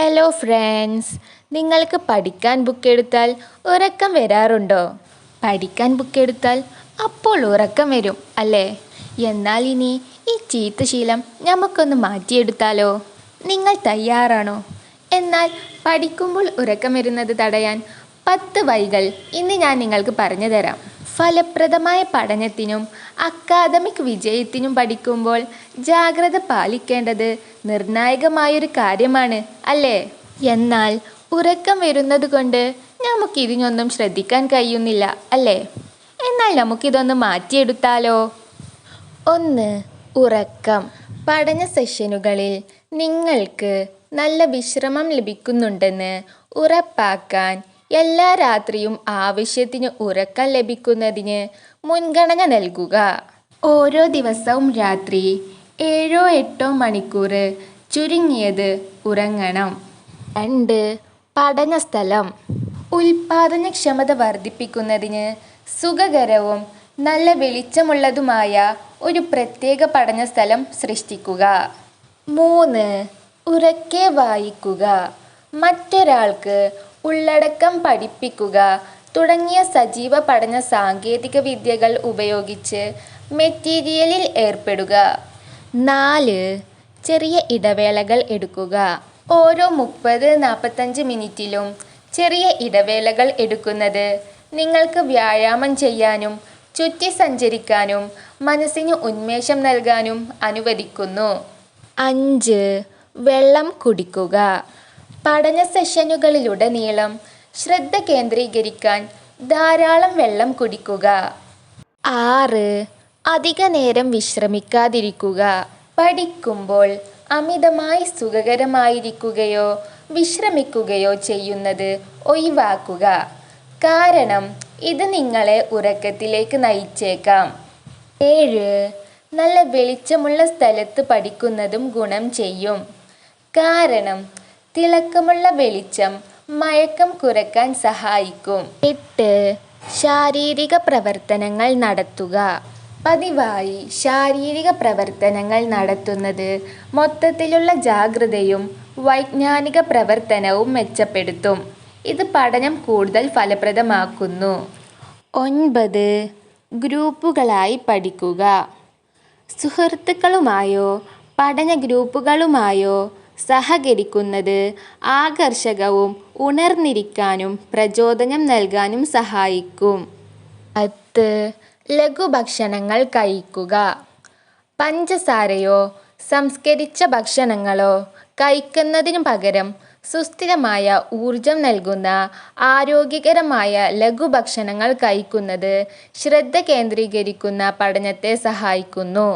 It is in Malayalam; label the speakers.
Speaker 1: ഹലോ ഫ്രണ്ട്സ്, നിങ്ങൾക്ക് പഠിക്കാൻ ബുക്ക് എടുത്താൽ ഉറക്കം വരാറുണ്ടോ? പഠിക്കാൻ ബുക്ക് എടുത്താൽ അപ്പോൾ ഉറക്കം വരും അല്ലേ? എന്നാൽ ഇനി ഈ ചീത്ത ശീലം നമുക്കൊന്ന് മാറ്റിയെടുത്താലോ? നിങ്ങൾ തയ്യാറാണോ? എന്നാൽ പഠിക്കുമ്പോൾ ഉറക്കം വരുന്നത് തടയാൻ 10 വഴികൾ ഇന്ന് ഞാൻ നിങ്ങൾക്ക് പറഞ്ഞു തരാം. ഫലപ്രദമായ പഠനത്തിനും അക്കാദമിക് വിജയത്തിനും പഠിക്കുമ്പോൾ ജാഗ്രത പാലിക്കേണ്ടത് നിർണായകമായൊരു കാര്യമാണ് അല്ലേ? എന്നാൽ ഉറക്കം വരുന്നത് കൊണ്ട് നമുക്കിതിനൊന്നും ശ്രദ്ധിക്കാൻ കഴിയുന്നില്ല അല്ലേ? എന്നാൽ നമുക്കിതൊന്ന് മാറ്റിയെടുത്താലോ? 1. ഉറക്കം. പഠന സെഷനുകളിൽ നിങ്ങൾക്ക് നല്ല വിശ്രമം ലഭിക്കുന്നുണ്ടെന്ന് ഉറപ്പാക്കാൻ എല്ലാ രാത്രിയും ആവശ്യത്തിന് ഉറക്കം ലഭിക്കുന്നതിന് മുൻഗണന നൽകുക. ഓരോ ദിവസവും രാത്രി 7-8 മണിക്കൂർ ചുരുങ്ങിയത് ഉറങ്ങണം. 2. പഠന സ്ഥലം. ഉൽപാദനക്ഷമത വർദ്ധിപ്പിക്കുന്നതിന് സുഖകരവും നല്ല വെളിച്ചമുള്ളതുമായ ഒരു പ്രത്യേക പഠന സ്ഥലം സൃഷ്ടിക്കുക. 3. ഉറക്കെ വായിക്കുക. മറ്റൊരാൾക്ക് ഉള്ളടക്കം പഠിപ്പിക്കുക തുടങ്ങിയ സജീവ പഠന സാങ്കേതിക വിദ്യകൾ ഉപയോഗിച്ച് മെറ്റീരിയലിൽ ഏർപ്പെടുക. 4. ചെറിയ ഇടവേളകൾ എടുക്കുക. ഓരോ 30-45 മിനിറ്റിലും ചെറിയ ഇടവേളകൾ എടുക്കുന്നത് നിങ്ങൾക്ക് വ്യായാമം ചെയ്യാനും ചുറ്റി സഞ്ചരിക്കാനും മനസ്സിന് ഉന്മേഷം നൽകാനും അനുവദിക്കുന്നു. 5. വെള്ളം കുടിക്കുക. പഠന സെഷനുകളിലുടനീളം ശ്രദ്ധ കേന്ദ്രീകരിക്കാൻ ധാരാളം വെള്ളം കുടിക്കുക. 6. അധിക നേരം വിശ്രമിക്കാതിരിക്കുക. പഠിക്കുമ്പോൾ അമിതമായി സുഖകരമായിരിക്കുകയോ വിശ്രമിക്കുകയോ ചെയ്യുന്നത് ഒഴിവാക്കുക. കാരണം ഇത് നിങ്ങളെ ഉറക്കത്തിലേക്ക് നയിച്ചേക്കാം. 7. നല്ല വെളിച്ചമുള്ള സ്ഥലത്ത് പഠിക്കുന്നതും ഗുണം ചെയ്യും. കാരണം തിളക്കമുള്ള വെളിച്ചം മയക്കം കുറയ്ക്കാൻ സഹായിക്കും. 8. ശാരീരിക പ്രവർത്തനങ്ങൾ നടത്തുക. പതിവായി ശാരീരിക പ്രവർത്തനങ്ങൾ നടത്തുന്നത് മൊത്തത്തിലുള്ള ജാഗ്രതയും വൈജ്ഞാനിക പ്രവർത്തനവും മെച്ചപ്പെടുത്തും. ഇത് പഠനം കൂടുതൽ ഫലപ്രദമാക്കുന്നു. 9. ഗ്രൂപ്പുകളായി പഠിക്കുക. സുഹൃത്തുക്കളുമായോ പഠന ഗ്രൂപ്പുകളുമായോ സഹകരിക്കുന്നത് ആകർഷകവും ഉണർന്നിരിക്കാനും പ്രചോദനം നൽകാനും സഹായിക്കും. 10. ലഘുഭക്ഷണങ്ങൾ കഴിക്കുക. പഞ്ചസാരയോ സംസ്കരിച്ച ഭക്ഷണങ്ങളോ കഴിക്കുന്നതിനു പകരം സുസ്ഥിരമായ ഊർജം നൽകുന്ന ആരോഗ്യകരമായ ലഘുഭക്ഷണങ്ങൾ കഴിക്കുന്നത് ശ്രദ്ധ കേന്ദ്രീകരിക്കുന്ന പഠനത്തെ സഹായിക്കുന്നു.